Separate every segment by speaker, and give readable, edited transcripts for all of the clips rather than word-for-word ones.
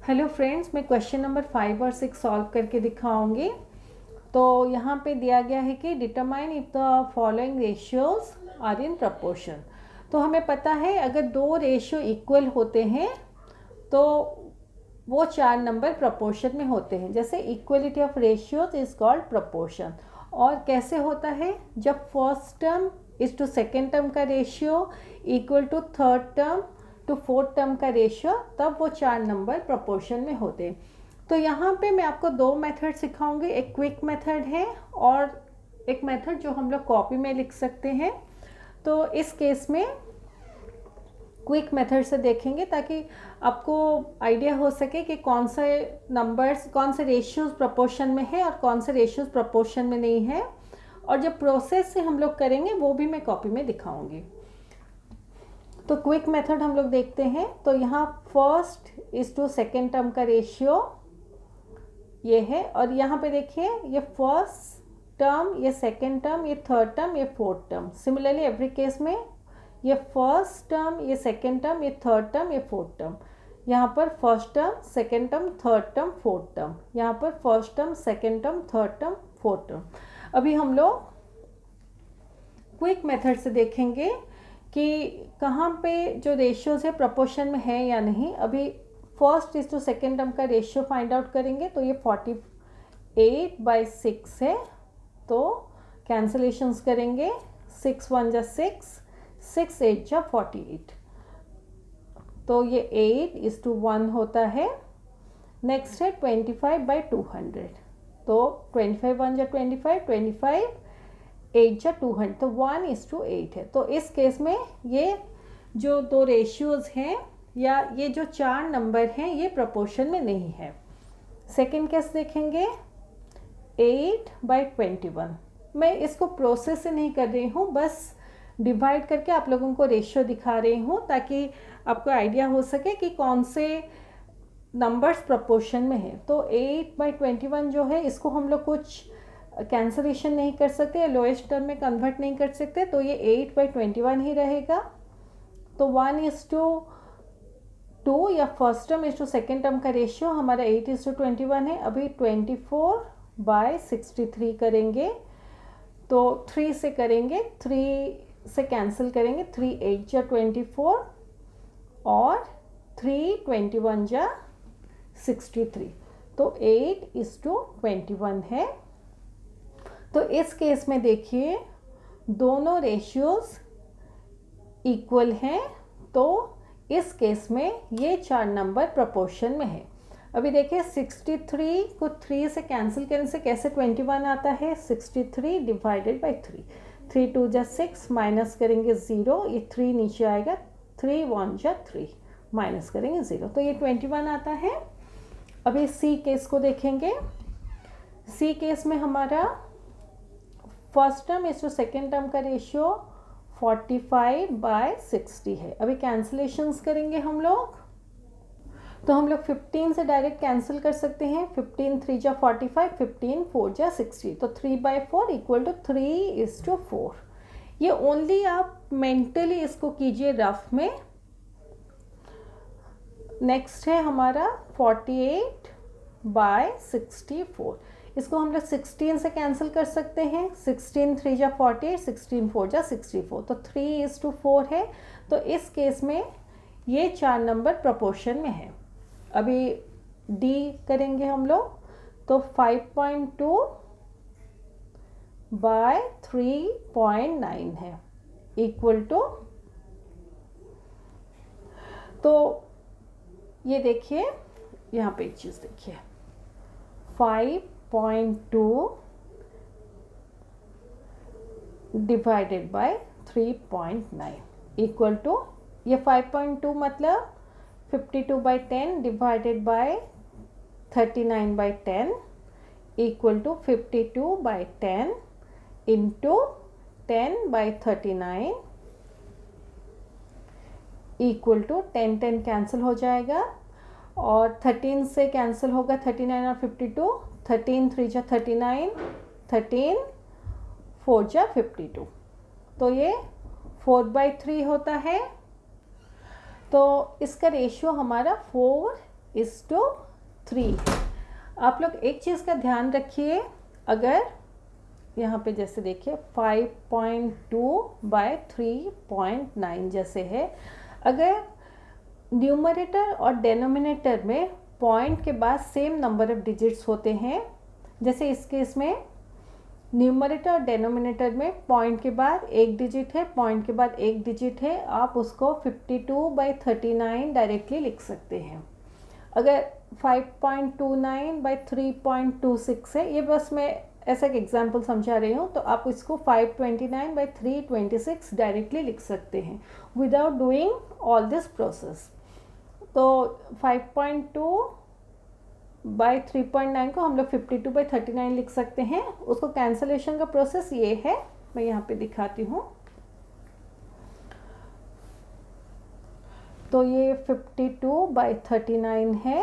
Speaker 1: Hello friends, मैं question number 5 और 6 solve करके दिखाऊंगी। तो यहाँ पे दिया गया है कि determine if the following ratios are in proportion. तो हमें पता है अगर दो रेशियो इक्वल होते हैं तो वो चार नंबर प्रपोर्शन में होते हैं। जैसे equality of ratios is called proportion. और कैसे होता है, जब first term is to second term का ratio equal to third term to fourth term का रेशियो, तब वो चार नंबर प्रपोर्शन में होते हैं। तो यहाँ पे मैं आपको दो मेथड सिखाऊंगी। एक क्विक मेथड है और एक मेथड जो हम लोग कॉपी में लिख सकते हैं। तो इस केस में क्विक मेथड से देखेंगे ताकि आपको आइडिया हो सके कि कौन से नंबर्स, कौन से रेशियोज प्रपोर्शन में है और कौन से रेशियोज प्रपोर्शन में नहीं है। और जब प्रोसेस से हम लोग करेंगे वो भी मैं कॉपी में दिखाऊंगी। तो क्विक मेथड हम लोग देखते हैं। तो यहाँ first is to second term का रेशियो ये है, और यहाँ पे देखिए ये फर्स्ट टर्म, ये सेकेंड टर्म, ये थर्ड टर्म, ये fourth term. Similarly every case में ये फर्स्ट टर्म, ये सेकेंड टर्म, ये थर्ड टर्म, ये फोर्थ टर्म। यहाँ पर first term, second term, third term, fourth term. यहाँ पर first term, second term, third term, fourth term. अभी हम लोग क्विक मेथड से देखेंगे कि कहाँ पे जो रेशियोज है प्रपोर्शन में है या नहीं। अभी first is to second term का रेशियो फाइंड आउट करेंगे। तो ये 48/6 है। तो कैंसलेशंस करेंगे, 6 1 जा 6, 6 8 जा 48। तो ये 8 इज टू 1 होता है। नेक्स्ट है 25/200। तो 25 1 जा 25, 25 8 जा 200, तो 1 इज टू 8 है। तो इस केस में ये जो दो रेशियोज हैं या ये जो चार नंबर हैं ये प्रपोर्शन में नहीं है। सेकेंड केस देखेंगे 8/21। मैं इसको प्रोसेस से नहीं कर रही हूँ, बस डिवाइड करके आप लोगों को रेशियो दिखा रही हूँ ताकि आपको आइडिया हो सके कि कौन से नंबर्स प्रपोर्शन में है। तो 8/21 जो है इसको हम लोग कुछ कैंसलेशन नहीं कर सकते या लोएस्ट टर्म में कन्वर्ट नहीं कर सकते, तो ये 8/21 ही रहेगा। तो 1 इज टू 2 या first term is to second term का रेशियो हमारा 8 इज टू 21 है। अभी 24/63 करेंगे। तो 3 से करेंगे, 3 से कैंसिल करेंगे, 3 8 जा 24 और 3 21 जा 63। तो 8 इज टू 21 है। तो इस केस में देखिए दोनों रेशियोज इक्वल हैं। तो इस केस में ये चार नंबर प्रपोर्शन में है। अभी देखिए 63 को 3 से कैंसिल करने से कैसे 21 आता है। 63 डिवाइडेड बाई 3, 3 2 जा 6, माइनस करेंगे 0, ये 3 नीचे आएगा, 3 1 जा 3, माइनस करेंगे 0, तो ये 21 आता है। अभी सी केस को देखेंगे। सी केस में हमारा first term is to second term का रेशियो 45/60 है। अभी कैंसलेशंस करेंगे हम लोग। तो हम लोग 15 से डायरेक्ट कैंसिल कर सकते हैं। 15 3 जा 45, 15 4 जा 60, तो 3/4 इक्वल टू 3 इज टू 4। ये ओनली आप मेंटली इसको कीजिए रफ में। नेक्स्ट है हमारा 48/64। इसको हम लोग 16 से कैंसिल कर सकते हैं। 16 3 जा 48, 16 4 जा 64, तो 3 इज टू 4 है। तो इस केस में ये चार नंबर प्रपोर्शन में है। अभी डी करेंगे हम लोग। तो 5.2/3.9 है इक्वल टू, तो ये देखिए यहाँ पे एक चीज़ देखिए, 5.2 डिवाइडेड बाय 3.9 इक्वल टू, ये 5.2 मतलब 52/10 divided by 39/10 equal to 52/10 into 10/39 equal to 10 10 cancel हो जाएगा और 13 से कैंसिल होगा 39 और 52, 13 3 जा 39, 13 4 जा 52, तो ये 4/3 होता है। तो इसका रेशियो हमारा 4 5:3। आप लोग एक चीज़ का ध्यान रखिए, अगर यहाँ पे जैसे देखिए 5.2/3.9 जैसे है, अगर न्यूमरेटर और डेनोमिनेटर में पॉइंट के बाद सेम नंबर ऑफ डिजिट्स होते हैं, जैसे इस केस में न्यूमरेटर और डेनोमिनेटर में पॉइंट के बाद एक डिजिट है, पॉइंट के बाद एक डिजिट है, आप उसको 52/39 डायरेक्टली लिख सकते हैं। अगर 5.29/3.26 है, ये बस मैं ऐसा एक एग्जाम्पल समझा रही हूँ, तो आप इसको 529/326 डायरेक्टली लिख सकते हैं without doing all this process. तो 5.2/3.9 को हम लोग 52/39 लिख सकते हैं। उसको कैंसलेशन का प्रोसेस ये है, मैं यहाँ पे दिखाती हूँ। तो ये 52/39 है,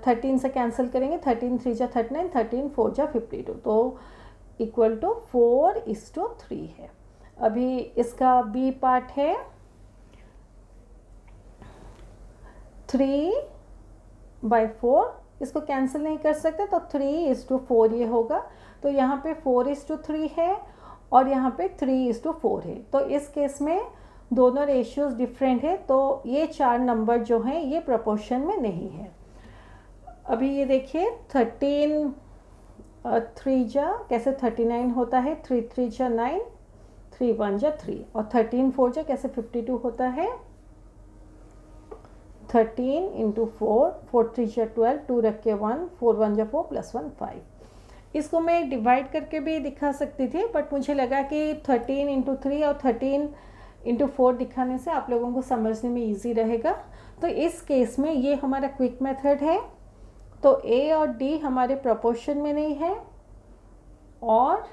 Speaker 1: 13 से कैंसिल करेंगे, 13 3 जा 39, 13 4 जा 52, तो इक्वल टू 4:3 है। अभी इसका बी पार्ट है 3/4, इसको कैंसिल नहीं कर सकते, तो 3:4 ये होगा। तो यहाँ पे 4:3 है और यहाँ पे 3:4 है। तो इस केस में दोनों रेशियोज डिफरेंट है, तो ये चार नंबर जो हैं ये प्रोपोर्शन में नहीं है। अभी ये देखिए 13 3 जा कैसे 39 होता है, 3 3 जा 9, 3 1 जा 3, और 13 4 जा कैसे 52 होता है, 13 × 4, 4 3 जा 12, 2 रख के 1, 4 1 जा 4 + 1 5। इसको मैं डिवाइड करके भी दिखा सकती थी, बट मुझे लगा कि 13 × 3 और 13 × 4 दिखाने से आप लोगों को समझने में इजी रहेगा। तो इस केस में ये हमारा क्विक मेथड है। तो ए और डी हमारे प्रोपोर्शन में नहीं है और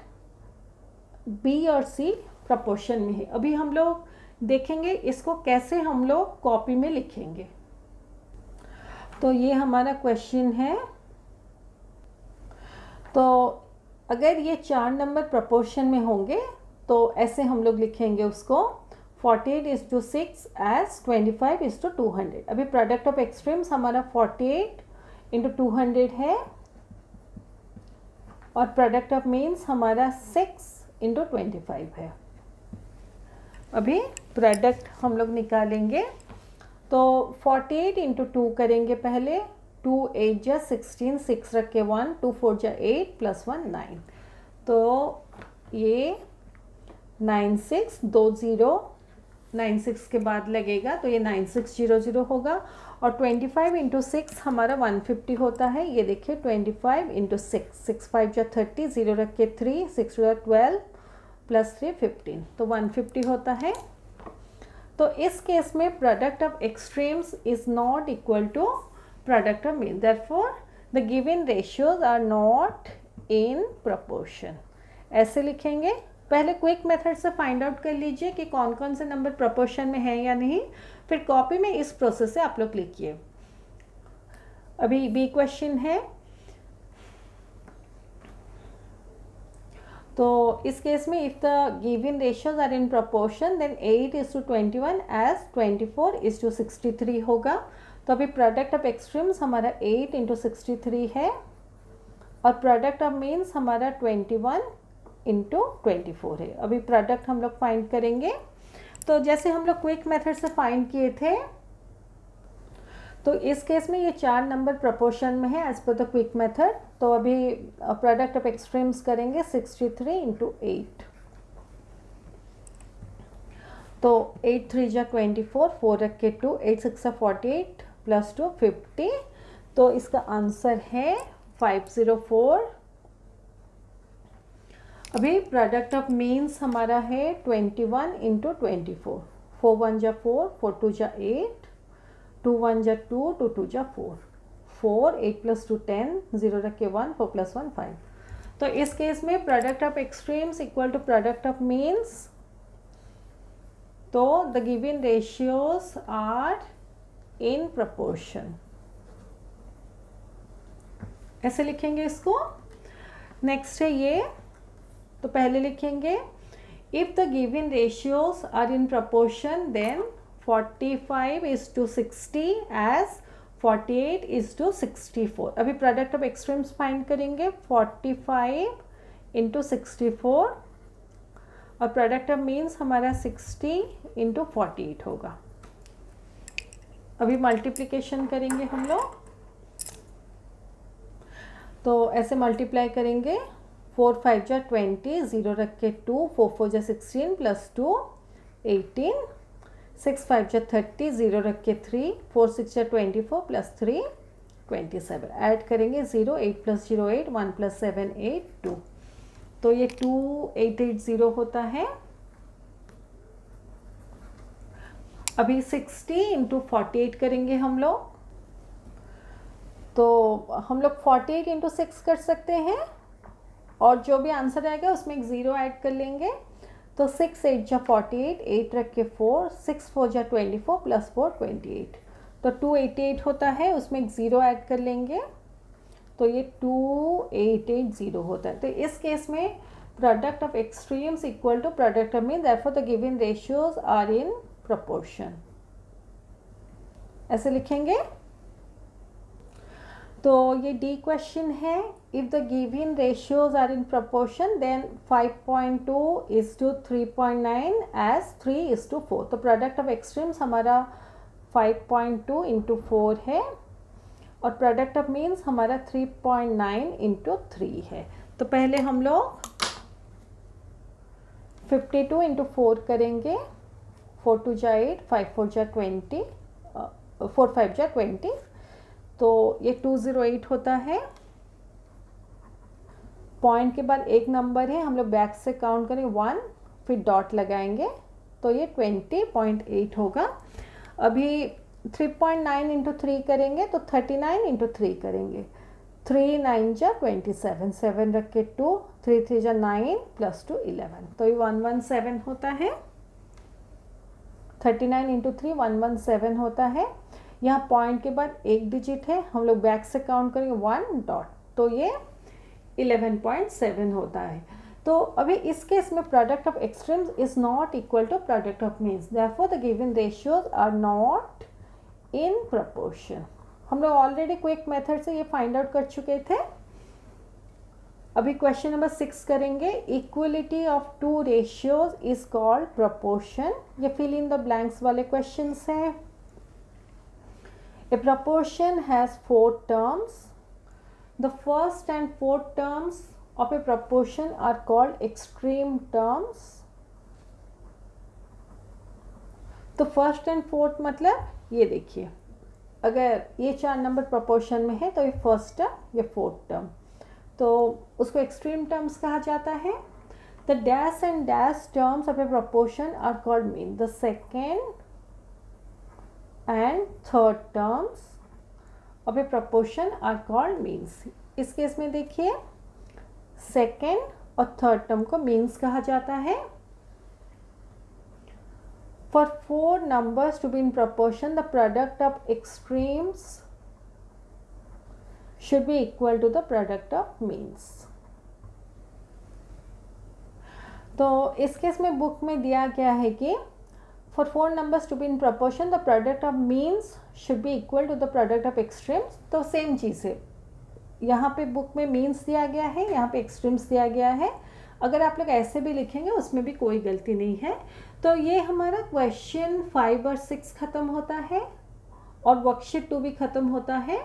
Speaker 1: बी और सी प्रोपोर्शन में है। अभी हम लोग देखेंगे इसको कैसे हम लोग कॉपी में लिखेंगे। तो ये हमारा क्वेश्चन है। तो अगर ये चार नंबर प्रोपोर्शन में होंगे तो ऐसे हम लोग लिखेंगे उसको 48:6 as 25:200। अभी प्रोडक्ट ऑफ एक्सट्रीम्स हमारा 48 × 200 है और प्रोडक्ट ऑफ मीन्स हमारा 6 × 25 है। अभी प्रोडक्ट हम लोग निकालेंगे, तो 48 × 2 करेंगे पहले, 2 8 जा 16, 6 रख के 1, 2 4 जा 8 + 1 9, तो ये 9620 के बाद लगेगा, तो ये 9600 होगा। और 25 × 6 हमारा 150 होता है। ये देखिए 25 × 6, 6 5 जा 30, 0 रख के 3, 6 2 12 + 3 15, तो 150 होता है। तो इस केस में product of extremes is not equal to product of mean, therefore the given ratios are not in proportion. ऐसे लिखेंगे। पहले क्विक मेथड से फाइंड आउट कर लीजिए कि कौन कौन से नंबर प्रोपोर्शन में हैं या नहीं, फिर कॉपी में इस प्रोसेस से आप लोग लिखिए। अभी बी क्वेश्चन है, तो इस केस में if the given ratios are in proportion then 8:21 as 24:63 होगा। तो अभी प्रोडक्ट ऑफ एक्सट्रीम्स हमारा 8 × 63 है और प्रोडक्ट ऑफ मीन्स हमारा 21 × 24 है। अभी प्रोडक्ट हम लोग फाइंड करेंगे। तो जैसे हम लोग क्विक मेथड से फाइंड किए थे, तो इस केस में ये चार नंबर प्रोपोर्शन में है as per the quick method. तो अभी प्रोडक्ट ऑफ एक्सट्रीम्स करेंगे 63 × 8, तो 8 3 जा 24, 4 रख के 2, 8 6 जा 48 + 2 50, तो इसका आंसर है 504। अभी प्रोडक्ट ऑफ मीन्स हमारा है 21 × 24, 4 1 जा 4, 4 2 जा 8, 2 1 जा 2, 2 2 जा 4, 4 8 + 2 10, 0 रख के 1, 4 + 1 5। तो इस केस में product of extremes equal to product of means, तो the given ratios are in proportion. ऐसे लिखेंगे इसको। नेक्स्ट है ये, तो पहले लिखेंगे if the given ratios are in proportion then 45:60 as 48 is to 64। अभी प्रोडक्ट ऑफ एक्सट्रीम्स फाइंड करेंगे, 45 इंटू 64 और प्रोडक्ट ऑफ मीन्स हमारा 60 इंटू 48 होगा। अभी मल्टीप्लिकेशन करेंगे हम लोग, तो ऐसे मल्टीप्लाई करेंगे, 4 5 जा 20, 0 रख के 2, 4 4 जा 16 प्लस 2 18, 6 5 जा 30, 0 रख के 3, 4 6 जा 24 प्लस 3 27। ऐड करेंगे 0, 8 प्लस 0 8, 1 प्लस 7 8 2, तो ये 2880 होता है। अभी 60 इंटू 48 करेंगे हम लोग, तो हम लोग 48 इंटू 6 कर सकते हैं और जो भी आंसर आएगा उसमें एक 0 ऐड कर लेंगे, तो 6 8 जा 48, 8 रख के 4, 6 4 जा 24 प्लस 4 28, तो 288 होता है, उसमें एक 0 ऐड कर लेंगे, तो ये 2880 होता है। तो इस केस में product of extremes equal to product of mean, therefore the given ratios are in proportion, ऐसे लिखेंगे। तो ये डी क्वेश्चन है, if the given ratios are in proportion then 5.2 is to 3.9 as 3 is to 4। तो product of extremes हमारा 5.2 into 4 है और product of means हमारा 3.9 इंटू 3 है। तो पहले हम लोग 52 इंटू 4 करेंगे, 4 2 जा 8, 5 4 जा 20, 4 5 जा 20, तो ये 208 होता है। पॉइंट के बाद एक नंबर है, हम लोग बैक से काउंट करेंगे 1, फिर डॉट लगाएंगे, तो ये 20.8 होगा। अभी 3.9 इंटू 3 करेंगे तो 39 इंटू 3 करेंगे, 3 9 जा 27, 7 रख के 2, 3 3 जा 9 प्लस 2 11, तो ये 117 होता है। 39 इंटू 3 117 होता है। यहाँ पॉइंट के बाद एक डिजिट है, हम लोग बैक से काउंट करेंगे 1 डॉट, तो ये 11.7 होता है। तो अभी इस केस में product of extremes is not equal to product of means, therefore the given ratios are not in proportion. हम लोग ऑलरेडी क्विक मेथड से ये फाइंड आउट कर चुके थे। अभी क्वेश्चन नंबर 6 करेंगे, equality of two ratios is called proportion. ये फिल इन द ब्लैंक्स वाले क्वेश्चंस हैं। A proportion has 4 terms. The first and fourth terms of a proportion are called extreme terms. तो first and fourth मतलब ये देखिए, अगर ये 4 number proportion में है तो ये फर्स्ट टर्म, ये फोर्थ टर्म, तो उसको एक्सट्रीम टर्म्स कहा जाता है। The dash and dash terms of a proportion are called mean. The second and third terms of a proportion are called means। इस केस में देखिए सेकेंड और थर्ड टर्म को मीन्स कहा जाता है। For 4 numbers to be in proportion, the product of extremes should be equal to the product of means। तो इस केस में बुक में दिया गया है कि for 4 numbers to be in proportion, the product of means should be equal to the product of extremes। तो same चीज़ है, यहाँ पे बुक में means दिया गया है, यहाँ पे extremes दिया गया है। अगर आप लोग ऐसे भी लिखेंगे उसमें भी कोई गलती नहीं है। तो ये हमारा क्वेश्चन 5 और 6 ख़त्म होता है और वर्कशीट 2 भी ख़त्म होता है।